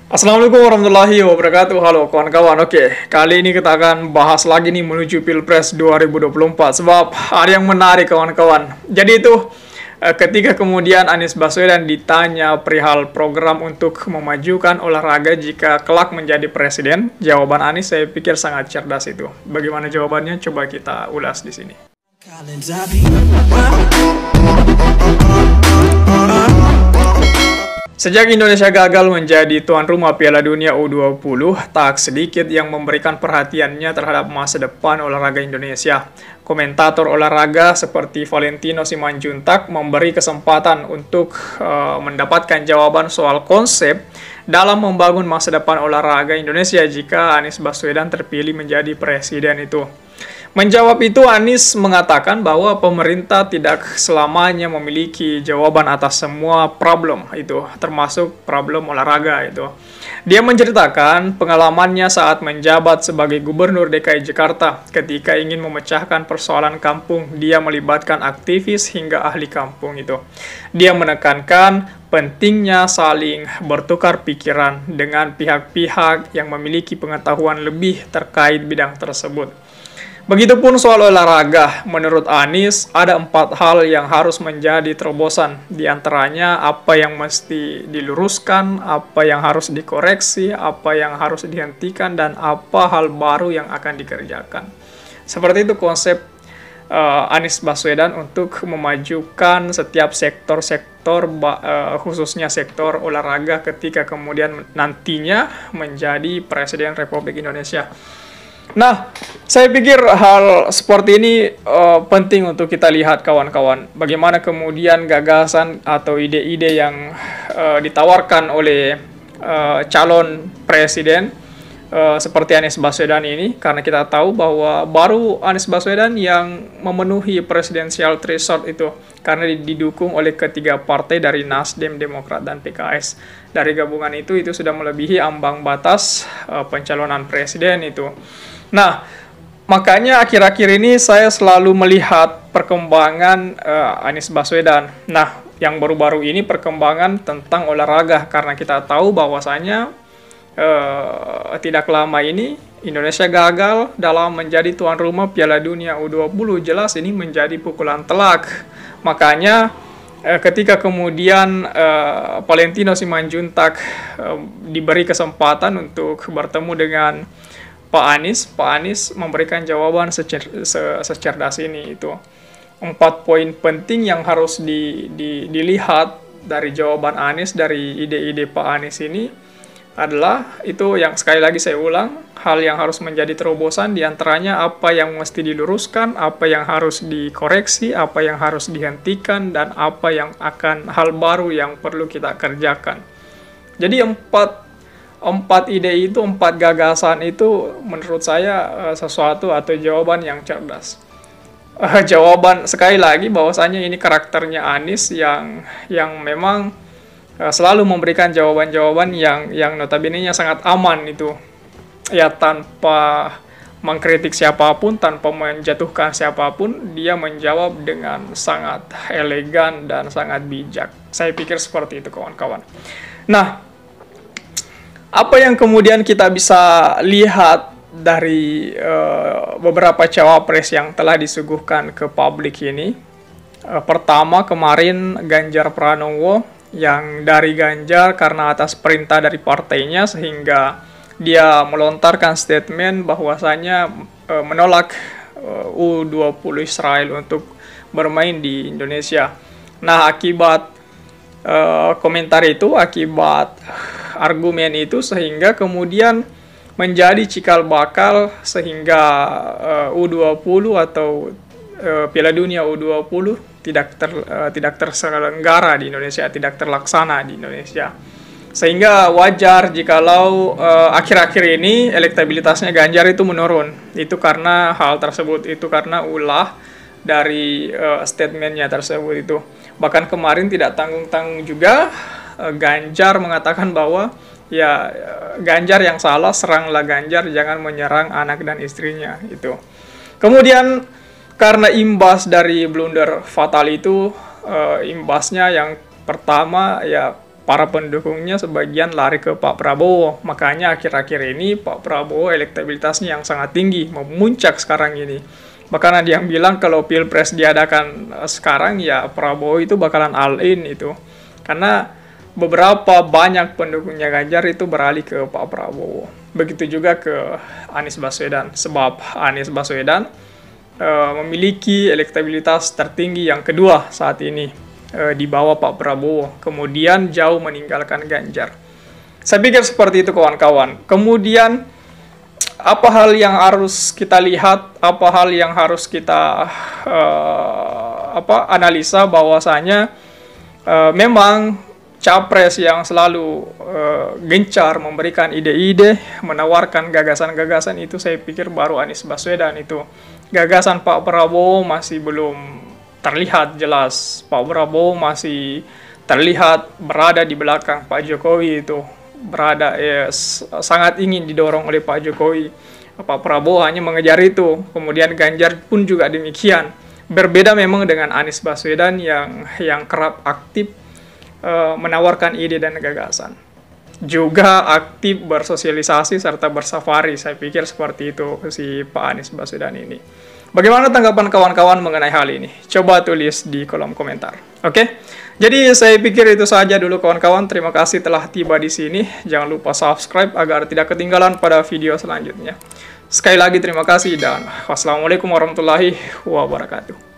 Assalamualaikum warahmatullahi wabarakatuh. Halo kawan-kawan. Oke, kali ini kita akan bahas lagi nih menuju Pilpres 2024. Sebab ada yang menarik kawan-kawan. Jadi itu ketika kemudian Anies Baswedan ditanya perihal program untuk memajukan olahraga jika kelak menjadi presiden, jawaban Anies saya pikir sangat cerdas itu. Bagaimana jawabannya? Coba kita ulas di sini. Sejak Indonesia gagal menjadi tuan rumah Piala Dunia U20, tak sedikit yang memberikan perhatiannya terhadap masa depan olahraga Indonesia. Komentator olahraga seperti Valentino Simanjuntak memberi kesempatan untuk mendapatkan jawaban soal konsep dalam membangun masa depan olahraga Indonesia jika Anies Baswedan terpilih menjadi presiden itu. Menjawab itu, Anies mengatakan bahwa pemerintah tidak selamanya memiliki jawaban atas semua problem itu, termasuk problem olahraga itu. Dia menceritakan pengalamannya saat menjabat sebagai Gubernur DKI Jakarta. Ketika ingin memecahkan persoalan kampung, dia melibatkan aktivis hingga ahli kampung itu. Dia menekankan pentingnya saling bertukar pikiran dengan pihak-pihak yang memiliki pengetahuan lebih terkait bidang tersebut. Begitupun soal olahraga, menurut Anies ada 4 hal yang harus menjadi terobosan. Di antaranya apa yang mesti diluruskan, apa yang harus dikoreksi, apa yang harus dihentikan, dan apa hal baru yang akan dikerjakan. Seperti itu konsep Anies Baswedan untuk memajukan setiap sektor-sektor, khususnya sektor olahraga ketika kemudian nantinya menjadi Presiden Republik Indonesia. Nah, saya pikir hal seperti ini penting untuk kita lihat kawan-kawan. Bagaimana kemudian gagasan atau ide-ide yang ditawarkan oleh calon presiden seperti Anies Baswedan ini. Karena kita tahu bahwa baru Anies Baswedan yang memenuhi presidensial threshold itu. Karena didukung oleh ketiga partai dari Nasdem, Demokrat, dan PKS. Dari gabungan itu sudah melebihi ambang batas pencalonan presiden itu. Nah, makanya akhir-akhir ini saya selalu melihat perkembangan Anies Baswedan. Nah, yang baru-baru ini perkembangan tentang olahraga. Karena kita tahu bahwasanya tidak lama ini Indonesia gagal dalam menjadi tuan rumah Piala Dunia U20. Jelas ini menjadi pukulan telak. Makanya ketika kemudian Valentino Simanjuntak diberi kesempatan untuk bertemu dengan Pak Anies memberikan jawaban secerdas ini itu. 4 poin penting yang harus dilihat dari jawaban Anies, dari ide-ide Pak Anies ini adalah itu yang sekali lagi saya ulang, hal yang harus menjadi terobosan diantaranya apa yang mesti diluruskan, apa yang harus dikoreksi, apa yang harus dihentikan, dan apa yang akan hal baru yang perlu kita kerjakan. Jadi 4 ide itu, 4 gagasan itu menurut saya sesuatu atau jawaban yang cerdas. Jawaban sekali lagi bahwasanya ini karakternya Anies yang memang selalu memberikan jawaban-jawaban yang notabene-nya sangat aman itu. Ya, tanpa mengkritik siapapun, tanpa menjatuhkan siapapun, dia menjawab dengan sangat elegan dan sangat bijak. Saya pikir seperti itu kawan-kawan. Nah, apa yang kemudian kita bisa lihat dari beberapa cawapres yang telah disuguhkan ke publik ini? Pertama, kemarin Ganjar Pranowo, yang dari Ganjar karena atas perintah dari partainya sehingga dia melontarkan statement bahwasanya menolak U20 Israel untuk bermain di Indonesia. Nah, akibat komentar itu, akibat argumen itu, sehingga kemudian menjadi cikal bakal sehingga U20 atau Piala Dunia U20 tidak terselenggara di Indonesia, tidak terlaksana di Indonesia. Sehingga wajar jikalau akhir-akhir ini elektabilitasnya Ganjar itu menurun. Itu karena hal tersebut, itu karena ulah dari statementnya tersebut itu. Bahkan kemarin tidak tanggung-tanggung juga Ganjar mengatakan bahwa ya Ganjar yang salah, seranglah Ganjar, jangan menyerang anak dan istrinya itu. Kemudian karena imbas dari blunder fatal itu, imbasnya yang pertama ya para pendukungnya sebagian lari ke Pak Prabowo. Makanya akhir-akhir ini Pak Prabowo elektabilitasnya yang sangat tinggi, memuncak sekarang ini. Bahkan ada yang bilang kalau Pilpres diadakan sekarang ya Prabowo itu bakalan all in itu. Karena beberapa banyak pendukungnya Ganjar itu beralih ke Pak Prabowo. Begitu juga ke Anies Baswedan. Sebab Anies Baswedan memiliki elektabilitas tertinggi yang kedua saat ini, di bawah Pak Prabowo, kemudian jauh meninggalkan Ganjar. Saya pikir seperti itu kawan-kawan. Kemudian apa hal yang harus kita lihat, apa hal yang harus kita analisa bahwasanya memang capres yang selalu gencar memberikan ide-ide, menawarkan gagasan-gagasan itu saya pikir baru Anies Baswedan itu. Gagasan Pak Prabowo masih belum terlihat jelas. Pak Prabowo masih terlihat berada di belakang Pak Jokowi itu, berada sangat ingin didorong oleh Pak Jokowi. Pak Prabowo hanya mengejar itu. Kemudian Ganjar pun juga demikian. Berbeda memang dengan Anies Baswedan yang kerap aktif menawarkan ide dan gagasan. Juga aktif bersosialisasi serta bersafari. Saya pikir seperti itu si Pak Anies Baswedan ini. Bagaimana tanggapan kawan-kawan mengenai hal ini? Coba tulis di kolom komentar. Oke? Jadi saya pikir itu saja dulu kawan-kawan. Terima kasih telah tiba di sini. Jangan lupa subscribe agar tidak ketinggalan pada video selanjutnya. Sekali lagi terima kasih dan wassalamualaikum warahmatullahi wabarakatuh.